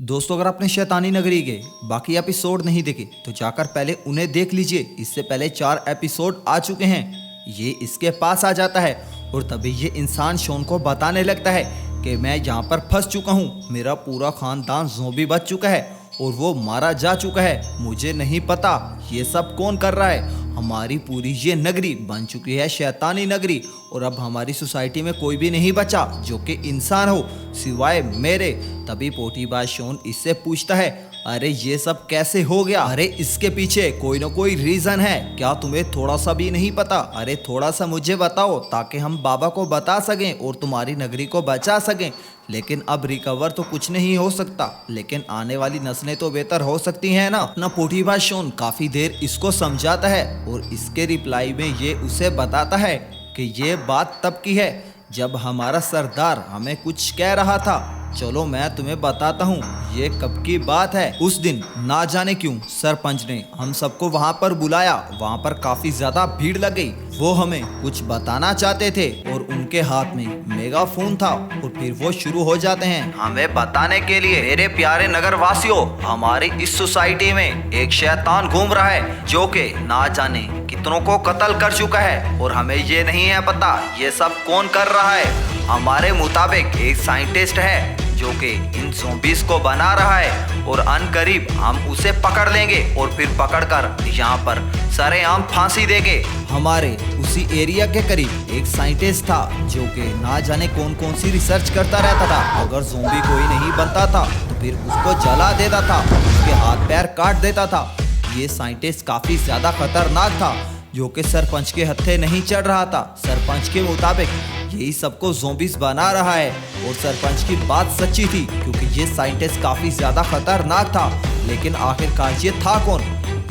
दोस्तों, अगर आपने शैतानी नगरी के बाकी एपिसोड नहीं देखे तो जाकर पहले उन्हें देख लीजिए। इससे पहले 4 एपिसोड आ चुके हैं। ये इसके पास आ जाता है और तभी ये इंसान शॉन को बताने लगता है कि मैं यहाँ पर फंस चुका हूँ। मेरा पूरा खानदान ज़ॉम्बी बच चुका है और वो मारा जा चुका है। मुझे नहीं पता ये सब कौन कर रहा है। हमारी पूरी ये नगरी बन चुकी है शैतानी नगरी और अब हमारी सोसाइटी में कोई भी नहीं बचा जो कि इंसान हो सिवाय मेरे। तभी पोटीबाज शॉन इससे पूछता है, अरे ये सब कैसे हो गया? अरे इसके पीछे कोई ना कोई रीजन है, क्या तुम्हें थोड़ा सा भी नहीं पता? अरे थोड़ा सा मुझे बताओ ताकि हम बाबा को बता सकें और तुम्हारी नगरी को बचा सकें। लेकिन अब रिकवर तो कुछ नहीं हो सकता, लेकिन आने वाली नस्लें तो बेहतर हो सकती हैं ना। अपना पोटीबाज शॉन काफी देर इसको समझाता है और इसके रिप्लाई में ये उसे बताता है कि ये बात तब की है जब हमारा सरदार हमें कुछ कह रहा था। चलो मैं तुम्हें बताता हूँ ये कब की बात है। उस दिन ना जाने क्यों सरपंच ने हम सबको वहाँ पर बुलाया। वहाँ पर काफी ज्यादा भीड़ लग गई। वो हमें कुछ बताना चाहते थे और उनके हाथ में मेगाफोन था और फिर वो शुरू हो जाते हैं हमें बताने के लिए, मेरे प्यारे नगर वासियों, हमारी इस सोसाइटी में एक शैतान घूम रहा है जो कि ना जाने कितनों को कत्ल कर चुका है और हमें ये नहीं है पता ये सब कौन कर रहा है। हमारे मुताबिक एक साइंटिस्ट है जो कि इन ज़ॉम्बीज़ को बना रहा है और अनकरीब हम उसे पकड़ लेंगे और फिर पकड़कर यहाँ पर सरेआम फांसी देंगे। हमारे उसी एरिया के करीब एक साइंटिस्ट था जो कि ना जाने कौन कौन सी रिसर्च करता रहता था। अगर ज़ॉम्बी कोई नहीं बनता था तो फिर उसको जला देता था, उसके हाथ पैर काट देता था। ये साइंटिस्ट काफी ज्यादा खतरनाक था जो कि सरपंच के हत्थे नहीं चढ़ रहा था। सरपंच के मुताबिक यही सबको ज़ॉम्बीज़ बना रहा है और सरपंच की बात सच्ची थी क्योंकि ये साइंटिस्ट काफी ज्यादा खतरनाक था। लेकिन आखिरकार ये था कौन?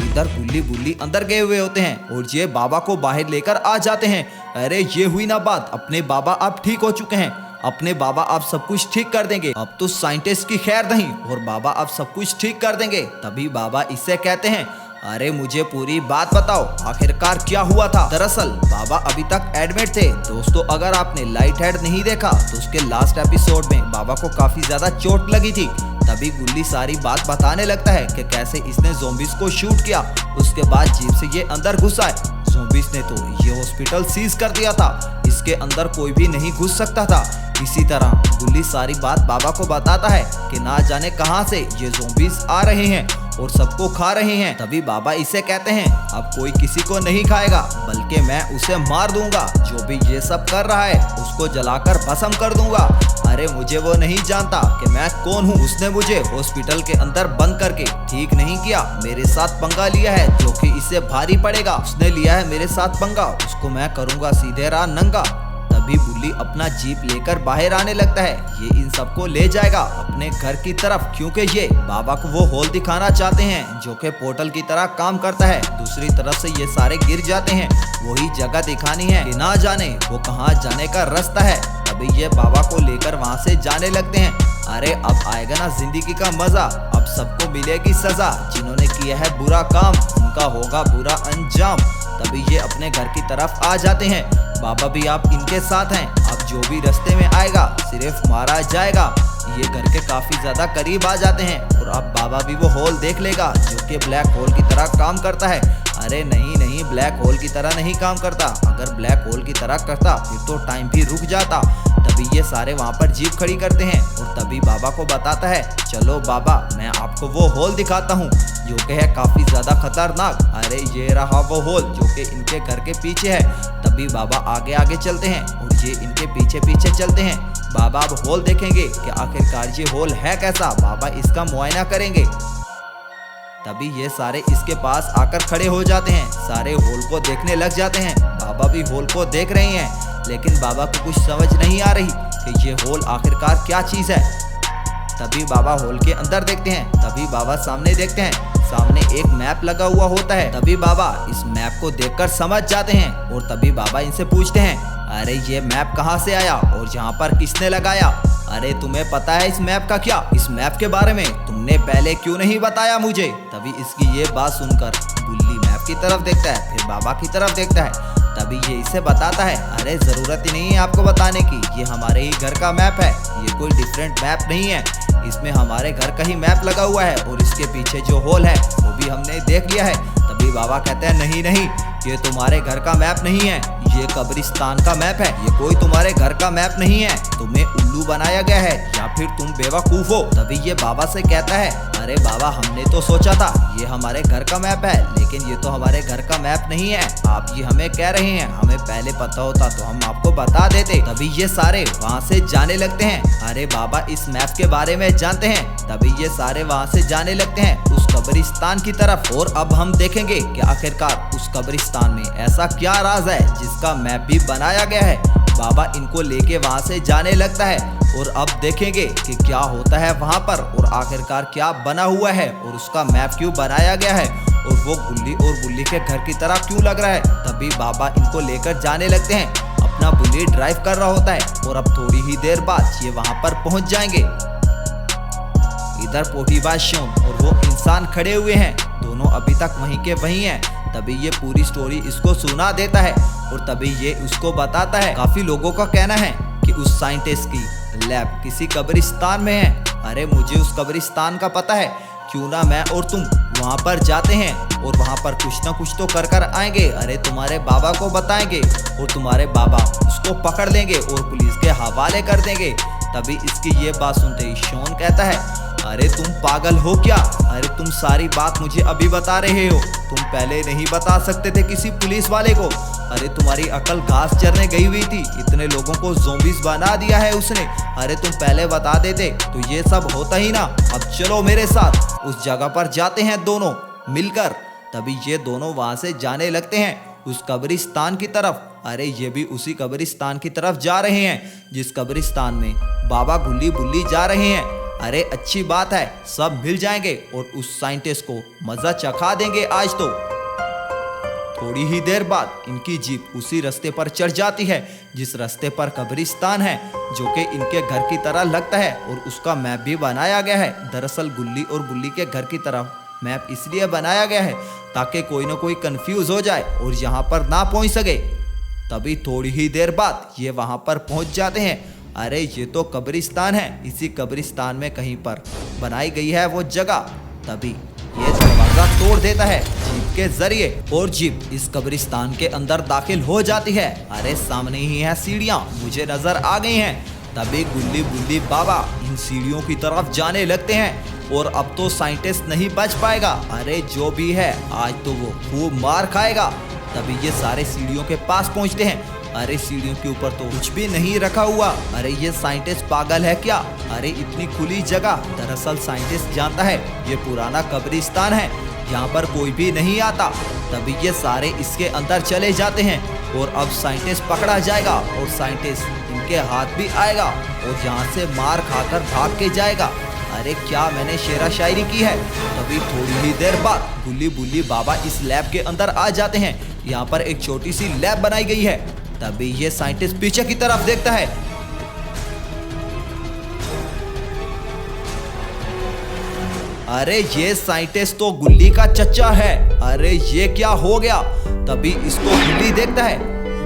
इधर गुल्ली बुल्ली अंदर गए हुए होते हैं और ये बाबा को बाहर लेकर आ जाते हैं। अरे ये हुई ना बात, अपने बाबा अब ठीक हो चुके हैं, अपने बाबा अब सब कुछ ठीक कर देंगे। अब तो साइंटिस्ट की खैर नहीं और बाबा अब सब कुछ ठीक कर देंगे। तभी बाबा इससे कहते हैं, अरे मुझे पूरी बात बताओ, आखिरकार क्या हुआ था? दरअसल बाबा अभी तक एडमिट थे। दोस्तों, अगर आपने लाइट हेड नहीं देखा तो उसके लास्ट एपिसोड में बाबा को काफी ज्यादा चोट लगी थी। तभी गुल्ली सारी बात बताने लगता है कि कैसे इसने ज़ॉम्बीज़ को शूट किया, उसके बाद जीप से ये अंदर घुसा है। ज़ॉम्बीज़ ने तो ये हॉस्पिटल सीज कर दिया था, इसके अंदर कोई भी नहीं घुस सकता था। इसी तरह गुल्ली सारी बात बाबा को बताता है कि ना जाने कहां से ये ज़ॉम्बीज़ आ रहे हैं और सबको खा रहे हैं। तभी बाबा इसे कहते हैं, अब कोई किसी को नहीं खाएगा बल्कि मैं उसे मार दूंगा। जो भी ये सब कर रहा है उसको जलाकर भस्म कर दूंगा। अरे मुझे वो नहीं जानता कि मैं कौन हूँ। उसने मुझे हॉस्पिटल के अंदर बंद करके ठीक नहीं किया, मेरे साथ पंगा लिया है जो कि इससे भारी पड़ेगा। उसने लिया है मेरे साथ पंगा, उसको मैं करूंगा सीधे राह नंगा। तभी बुल्ली अपना जीप लेकर बाहर आने लगता है। ये इन सबको ले जाएगा अपने घर की तरफ क्योंकि ये बाबा को वो होल दिखाना चाहते हैं जो कि पोर्टल की तरह काम करता है। दूसरी तरफ से ये सारे गिर जाते हैं, वही जगह दिखानी है कि ना जाने वो कहाँ जाने का रास्ता है। तभी ये बाबा को लेकर वहाँ से जाने लगते हैं। अरे अब आएगा ना जिंदगी का मजा, अब सबको मिलेगी सजा। जिन्होंने किया है बुरा काम उनका होगा बुरा अंजाम। तभी ये अपने घर की तरफ आ जाते हैं। बाबा भी आप इनके साथ हैं। अब जो भी रास्ते में आएगा सिर्फ मारा जाएगा। ये घर के काफी ज्यादा करीब आ जाते हैं और अब बाबा भी वो होल देख लेगा जो कि ब्लैक होल की तरह काम करता है। अरे नहीं नहीं, ब्लैक होल की तरह नहीं काम करता। अगर ब्लैक होल की तरह करता फिर तो टाइम भी रुक जाता। तभी ये सारे वहाँ पर जीप खड़ी करते हैं और तभी बाबा को बताता है, चलो बाबा मैं आपको वो होल दिखाता हूँ जो कि है काफी ज्यादा खतरनाक। अरे ये रहा वो होल जो कि इनके घर के पीछे है। तभी बाबा आगे आगे चलते हैं और ये इनके पीछे पीछे चलते हैं। बाबा अब होल देखेंगे कि आखिरकार ये होल है कैसा। बाबा इसका मुआयना करेंगे। तभी ये सारे इसके पास आकर खड़े हो जाते हैं, सारे होल को देखने लग जाते हैं। बाबा भी होल को देख रहे हैं लेकिन बाबा को कुछ समझ नहीं आ रही कि ये होल आखिरकार क्या चीज़ है। तभी बाबा होल के अंदर देखते हैं। तभी बाबा सामने देखते हैं, सामने एक मैप लगा हुआ होता है। तभी बाबा इस मैप को देखकर समझ जाते हैं और तभी बाबा इनसे पूछते हैं, अरे ये मैप कहाँ से आया और यहाँ पर किसने लगाया? अरे तुम्हें पता है इस मैप का क्या? इस मैप के बारे में तुमने पहले क्यों नहीं बताया मुझे? तभी इसकी ये बात सुनकर गुल्ली मैप की तरफ देखता है, फिर बाबा की तरफ देखता है। तभी ये इसे बताता है, अरे जरूरत ही नहीं है आपको बताने की, ये हमारे ही घर का मैप है, ये कोई डिफरेंट मैप नहीं है। इसमें हमारे घर का ही मैप लगा हुआ है और इसके पीछे जो होल है वो भी हमने देख लिया है। तभी बाबा कहते हैं नहीं नहीं, ये तुम्हारे घर का मैप नहीं है, ये कब्रिस्तान का मैप है, ये कोई तुम्हारे घर का मैप नहीं है, तुम्हें उल्लू बनाया गया है या फिर तुम बेवकूफ हो। तभी ये बाबा से कहता है अरे बाबा हमने तो सोचा था ये हमारे घर का मैप है, लेकिन ये तो हमारे घर का मैप नहीं है, आप ये हमें कह रहे हैं, हमें पहले पता होता तो हम आपको बता देते। तभी ये सारे वहाँ से जाने लगते हैं। अरे बाबा इस मैप के बारे में जानते हैं। तभी ये सारे वहाँ से जाने लगते हैं उस कब्रिस्तान की तरफ। और अब हम देखेंगे कि आखिरकार उस कब्रिस्तान में ऐसा क्या राज है जिसका मैप भी बनाया गया है। बाबा इनको लेके वहाँ से जाने लगता है और अब देखेंगे कि क्या होता है वहाँ पर और आखिरकार क्या बना हुआ है और उसका मैप क्यों बनाया गया है और वो गुल्ली और बुल्ली के घर की तरह क्यों लग रहा है। तभी बाबा इनको लेकर जाने लगते हैं। अपना बुल्ली ड्राइव कर रहा होता है और अब थोड़ी ही देर बाद ये वहाँ पर पहुँच जाएंगे। इधर पोटीबाज शोन और वो इंसान खड़े हुए हैं, दोनों अभी तक वहीं के वहीं हैं। तभी ये पूरी स्टोरी इसको सुना देता है और तभी ये उसको बताता है काफी लोगों का कहना है कि उस साइंटिस्ट की लैब किसी कब्रिस्तान में है। अरे मुझे उस कब्रिस्तान का पता है, क्यों ना मैं और तुम वहाँ पर जाते हैं और वहाँ पर कुछ ना कुछ तो कर आएंगे। अरे तुम्हारे बाबा को बताएंगे और तुम्हारे बाबा उसको पकड़ लेंगे और पुलिस के हवाले कर देंगे। तभी इसकी ये बात सुनते ही शॉन कहता है अरे तुम पागल हो क्या, अरे तुम सारी बात मुझे अभी बता रहे हो, तुम पहले नहीं बता सकते थे किसी पुलिस वाले को। अरे तुम्हारी अकल घास चरने गई हुई थी, इतने लोगों को ज़ोंबीज बना दिया है उसने, अरे तुम पहले बता देते तो ये सब होता ही ना। अब चलो मेरे साथ उस जगह पर जाते हैं दोनों मिलकर। तभी ये दोनों वहाँ से जाने लगते हैं उस कब्रिस्तान की तरफ। अरे ये भी उसी कब्रिस्तान की तरफ जा रहे हैं जिस कब्रिस्तान में बाबा गुल्ली बुल्ली जा रहे हैं। अरे अच्छी बात है, सब मिल जाएंगे और उस साइंटिस्ट को मजा चखा देंगे आज तो। थोड़ी ही देर बाद इनकी जीप उसी रास्ते पर चढ़ जाती है जिस रास्ते पर कब्रिस्तान है, जो कि इनके घर की तरह लगता है और उसका मैप भी बनाया गया है। दरअसल गुल्ली और बुल्ली के घर की तरफ मैप इसलिए बनाया गया है ताकि कोई ना कोई कंफ्यूज हो जाए और यहाँ पर ना पहुँच सके। तभी थोड़ी ही देर बाद ये वहाँ पर पहुँच जाते हैं। अरे ये तो कब्रिस्तान है, इसी कब्रिस्तान में कहीं पर बनाई गई है वो जगह। तभी ये दरवाजा तोड़ देता है जीप के जरिए और जीप इस कब्रिस्तान के अंदर दाखिल हो जाती है। अरे सामने ही है सीढ़ियाँ, मुझे नजर आ गई हैं। तभी गुल्ली बुल्ली बाबा इन सीढ़ियों की तरफ जाने लगते हैं और अब तो साइंटिस्ट नहीं बच पाएगा। अरे जो भी है आज तो वो खूब मार खाएगा। तभी ये सारे सीढ़ियों के पास पहुंचते हैं। अरे सीढ़ियों के ऊपर तो कुछ भी नहीं रखा हुआ। अरे ये साइंटिस्ट पागल है क्या, अरे इतनी खुली जगह। दरअसल साइंटिस्ट जानता है ये पुराना कब्रिस्तान है, यहाँ पर कोई भी नहीं आता। तभी ये सारे इसके अंदर चले जाते हैं और अब साइंटिस्ट पकड़ा जाएगा और साइंटिस्ट इनके हाथ भी आएगा और यहाँ से मार खाकर भाग के जाएगा। अरे क्या मैंने शेरा शायरी की है। तभी थोड़ी ही देर बाद गुल्ली बुल्ली बाबा इस लैब के अंदर आ जाते हैं। यहाँ पर एक छोटी सी लैब बनाई गई है। तभी ये साइंटिस्ट पीछे की तरफ देखता है। अरे ये साइंटिस्ट तो गुल्ली का चच्चा है, अरे ये क्या हो गया। तभी इसको गुल्ली देखता है।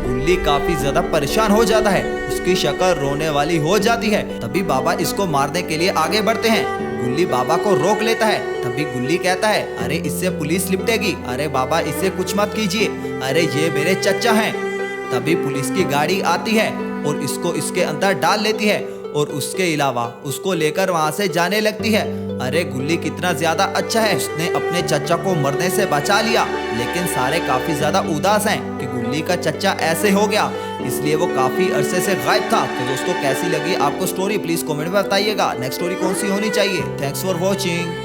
गुल्ली काफी ज्यादा परेशान हो जाता है, उसकी शक्ल रोने वाली हो जाती है। तभी बाबा इसको मारने के लिए आगे बढ़ते हैं। गुल्ली बाबा को रोक लेता है। तभी गुल्ली कहता है अरे इससे पुलिस लिपटेगी, अरे बाबा इससे कुछ मत कीजिए, अरे ये मेरे चच्चा हैं। तभी पुलिस की गाड़ी आती है और इसको इसके अंदर डाल लेती है और उसके अलावा उसको लेकर वहाँ से जाने लगती है। अरे गुल्ली कितना ज्यादा अच्छा है, उसने अपने चच्चा को मरने से बचा लिया। लेकिन सारे काफी ज्यादा उदास हैं कि गुल्ली का चच्चा ऐसे हो गया, इसलिए वो काफी अरसे से गायब था। तो दोस्तों कैसी लगी आपको स्टोरी, प्लीज कमेंट में बताइएगा। नेक्स्ट स्टोरी कौन सी होनी चाहिए। Thanks for watching.